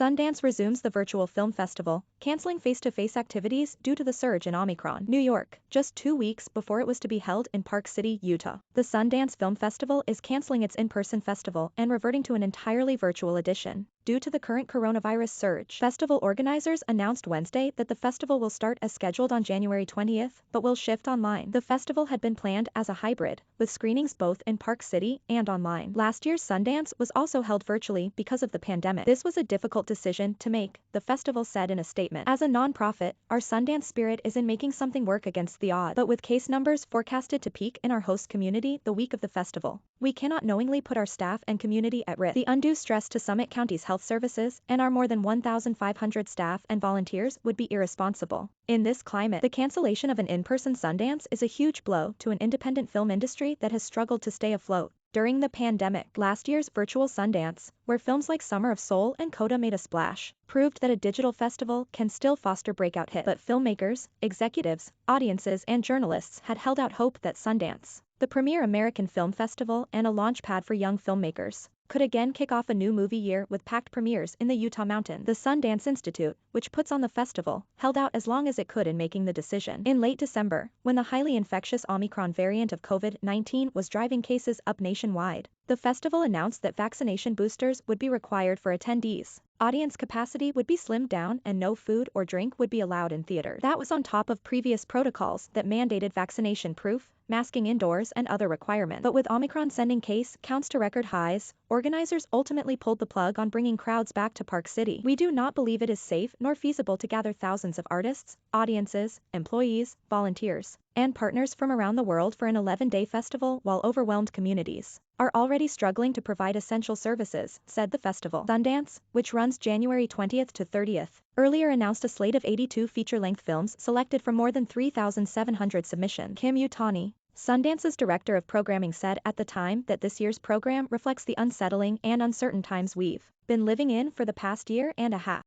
Sundance resumes the virtual film festival, canceling face-to-face activities due to the surge in Omicron. New York, just 2 weeks before it was to be held in Park City, Utah. The Sundance Film Festival is canceling its in-person festival and reverting to an entirely virtual edition. Due to the current coronavirus surge, festival organizers announced Wednesday that the festival will start as scheduled on January 20th, but will shift online. The festival had been planned as a hybrid, with screenings both in Park City and online. Last year's Sundance was also held virtually because of the pandemic. This was a difficult decision to make, the festival said in a statement. As a non-profit, our Sundance spirit is in making something work against the odds. But with case numbers forecasted to peak in our host community the week of the festival, we cannot knowingly put our staff and community at risk. The undue stress to Summit County's health services and our more than 1,500 staff and volunteers would be irresponsible. In this climate, the cancellation of an in-person Sundance is a huge blow to an independent film industry that has struggled to stay afloat. During the pandemic, last year's virtual Sundance, where films like Summer of Soul and Coda made a splash, proved that a digital festival can still foster breakout hits. But filmmakers, executives, audiences and journalists had held out hope that Sundance, the premier American film festival and a launchpad for young filmmakers, could again kick off a new movie year with packed premieres in the Utah mountains. The Sundance Institute, which puts on the festival, held out as long as it could in making the decision. In late December, when the highly infectious Omicron variant of COVID-19 was driving cases up nationwide, the festival announced that vaccination boosters would be required for attendees. Audience capacity would be slimmed down and no food or drink would be allowed in theaters. That was on top of previous protocols that mandated vaccination proof, masking indoors and other requirements. But with Omicron sending case counts to record highs, organizers ultimately pulled the plug on bringing crowds back to Park City. We do not believe it is safe nor feasible to gather thousands of artists, audiences, employees, volunteers, and partners from around the world for an 11-day festival while overwhelmed communities are already struggling to provide essential services, said the festival. Sundance, which runs January 20th to 30th, earlier announced a slate of 82 feature-length films selected from more than 3,700 submissions. Kim Utani, Sundance's director of programming, said at the time that this year's program reflects the unsettling and uncertain times we've been living in for the past year and a half.